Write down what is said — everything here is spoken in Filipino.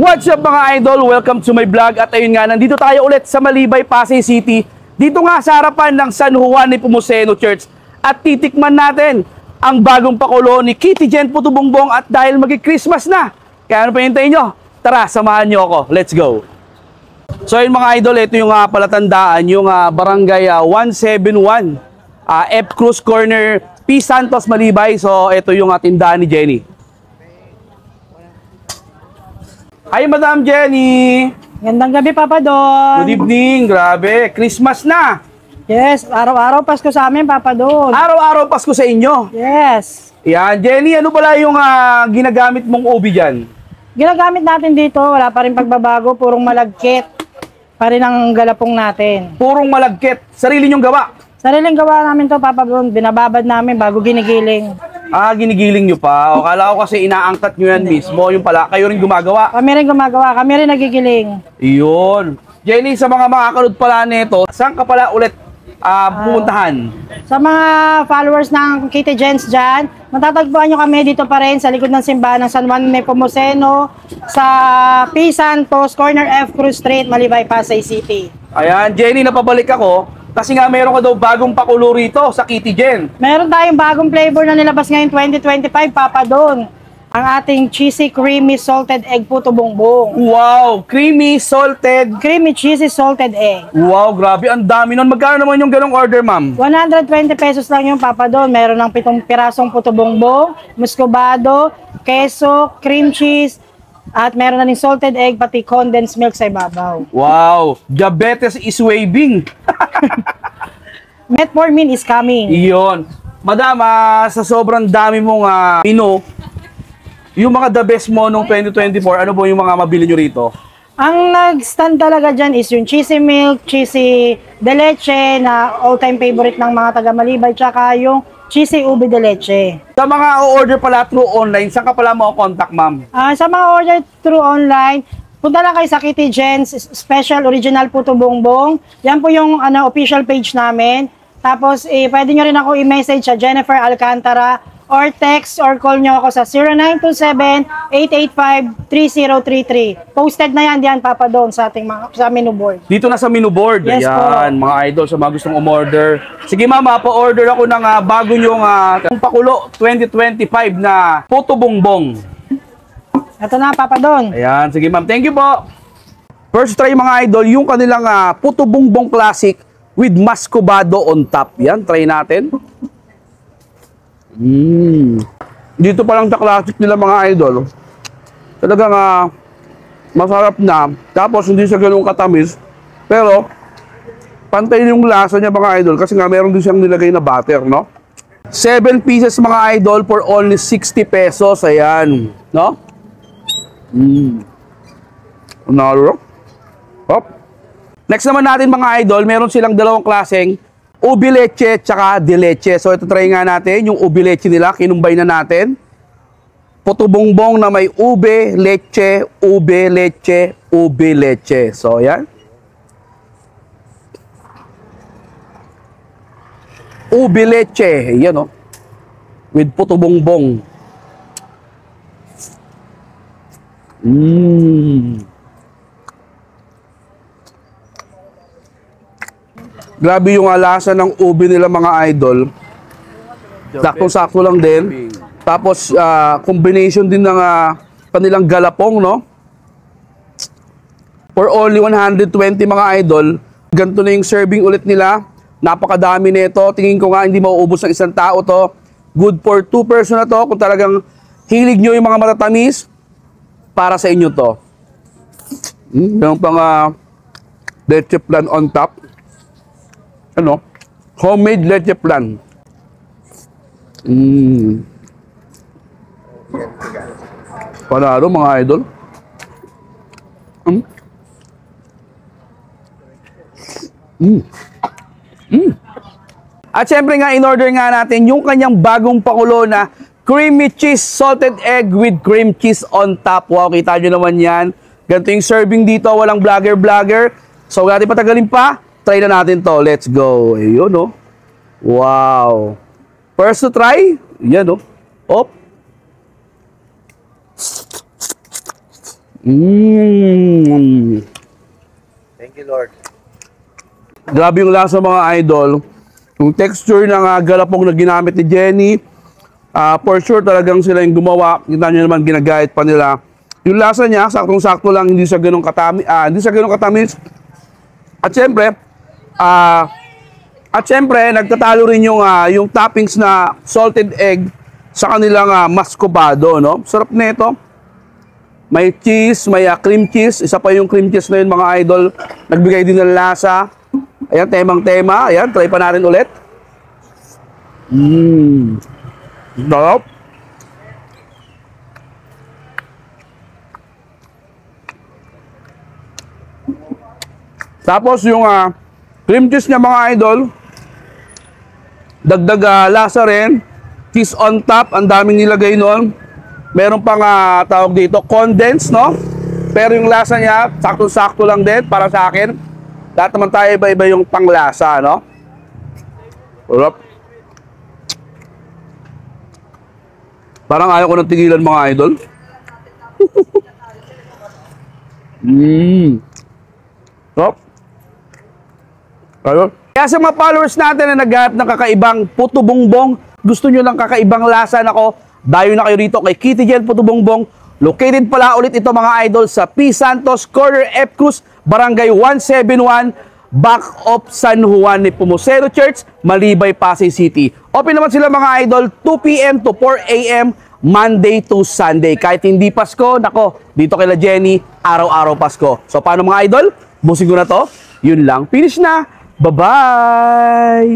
What's up mga idol? Welcome to my vlog. At ayun nga, nandito tayo ulit sa Malibay, Pasay City. Dito nga sa harapan ng San Juan Nepomuceno Church. At titikman natin ang bagong pakulo ni Kitty Jen Puto Bongbong. At dahil mag-Christmas na, kaya ano pa hintayin nyo? Tara, samahan nyo ako. Let's go! So ayun mga idol, ito yung palatandaan, yung barangay 171 F. Cruz Corner, P. Santos, Malibay. So ito yung tindahan ni Jenny. Hi, Madam Jenny! Gandang gabi, Papa Don. Good evening, grabe. Christmas na! Yes, araw-araw Pasko sa amin, Papa Don. Araw-araw Pasko sa inyo. Yes. Yan, Jenny, ano pala yung ginagamit mong ubi dyan? Ginagamit natin dito, wala pa rin pagbabago, purong malagkit pa rin ang galapong natin. Purong malagkit, sarili nyong gawa. Sariling gawa namin to, Papa Don. Binababad namin bago ginigiling. Ginigiling nyo pa. O, kala ko kasi inaangkat nyo yan mismo. Yung pala, kayo rin gumagawa. Kami rin gumagawa, kami rin nagigiling. Iyon. Jenny, sa mga makakanood pala nito, saan ka pala ulit pupuntahan? Sa mga followers ng Kitty Jens dyan, matatagpuan nyo kami dito pa rin sa likod ng simbahan ng San Juan Nepomuceno sa P. Santos, corner F. Cruz Street, Malibay, Pasay City. Ayan, Jenny, napabalik ako. Kasi nga meron ka daw bagong pakulo rito sa Kitty Jen. Meron tayong bagong flavor na nilabas ngayon 2025, Papa Don. Ang ating cheesy, creamy, salted egg puto bongbong. Wow! Creamy, salted. Creamy, cheesy, salted egg. Wow, grabe. Ang dami nun. Magkano naman yung ganong order, ma'am? 120 pesos lang yung Papa Don. Meron ng 7 pirasong puto bongbong, muscovado, queso, cream cheese, at meron na rin salted egg, pati condensed milk sa ibabaw. Wow! Diabetes is waving. Metformin is coming. Iyon. Madam, sa sobrang dami mong menu, yung mga the best mo nung 2024, ano po yung mga mabili nyo rito? Ang nag-stand talaga dyan is yung cheesy milk, cheesy de leche na all-time favorite ng mga taga Malibay, tsaka yung cheesy ube de leche. Sa mga order pala through online, saan ka pala contact, ma'am? Sa mga order through online, punta lang kayo sa Kitty Jen's Special Original Puto Bongbong. Yan po yung official page namin. Tapos, pwede nyo rin ako i-message sa Jennifer Alcantara or text or call nyo ako sa 0927-885-3033. Posted na yan diyan, Papa Don, sa ating sa menu board. Dito na sa menu board. Yes, ayan, po. Mga idol, sa mga gustong umorder. Sige, ma'am, pa-order ako ng bago nyong pakulo 2025 na Puto Bongbong. Ito na, Papa Don. Ayan, sige ma'am. Thank you po. First try mga idol, yung kanilang Puto Bongbong Classic with muscovado on top. Yan, try natin. Dito pa lang sa classic nila mga idol. Talagang masarap na. Tapos hindi siya ganun katamis. Pero, pantay yung lasa niya mga idol. Kasi nga meron din siyang nilagay na butter, no? 7 pieces mga idol for only 60 pesos. Ayan, no? Unalo. Hop. Next naman natin mga idol, meron silang dalawang klaseng ube leche tsaka de leche. So ito try nga natin yung ube leche nila, kinumbay na natin. Puto bongbong na may ube leche, ube leche, ube leche. So yan. Ube leche, yan o. With puto bongbong. Grabe yung lasa ng ube nila mga idol. Saktong-sakto lang din. Tapos combination din ng kanilang galapong, no? For only 120 mga idol. Ganito na yung serving ulit nila. Napakadami nito. Tingin ko nga hindi mauubos ng isang tao to. Good for 2 person na to. Kung talagang hilig nyo yung mga matatamis, para sa inyo to. Yung pang leche flan on top. Ano? Homemade leche flan. Panalo mga idol. At syempre nga, in-order nga natin yung kanyang bagong pakulo na creamy cheese salted egg with cream cheese on top. Wow, kita nyo naman yan. Ganito yung serving dito, walang vlogger. So, natin patagalin pa. Try na natin to. Let's go. Ayun, no? Wow. First to try. Yan, no? Op. Thank you, Lord. Grabe yung lasa mga idol. Yung texture ng galapong na ginamit ni Jenny, for sure talagang sila yung gumawa. Kita nyo naman, ginagayat pa nila. Yung lasa niya, saktong-sakto lang, hindi siya ganun katamis. At syempre, nagtatalo rin yung toppings na salted egg sa kanilang mascobado, no? Sarap nito. May cheese, may cream cheese. Isa pa yung cream cheese na yun, mga idol. Nagbigay din ng lasa. Ayan, temang-tema. Ayan, try pa natin ulit. Sarap. Tapos yung cream cheese niya, mga idol, dagdag lasa rin. Cheese on top, ang daming nilagay nun. Meron pang tawag dito, condensed, no? Pero yung lasa niya, sakto-sakto lang din para sa akin. Lahat naman tayo iba-iba yung panglasa, no? Sarap. Parang ayaw ko nang tigilan, mga idol. Sarap. Ayun. Kaya sa mga followers natin na naghahanap ng kakaibang puto bongbong, gusto nyo ng kakaibang lasa, nako, dayo na kayo rito kay Kitty Jen Puto Bongbong. Located pala ulit ito, mga idol, sa P. Santos Corner, F. Cruz, Barangay 171, back of San Juan Nepomuceno Church, Malibay, Pasay City. Open naman sila, mga idol, 2 p.m. to 4 a.m. Monday to Sunday. Kahit hindi Pasko, nako, dito kay Jenny, araw-araw Pasko. So paano, mga idol? Busing ko na to. Yun lang. Finish na. Bye-bye!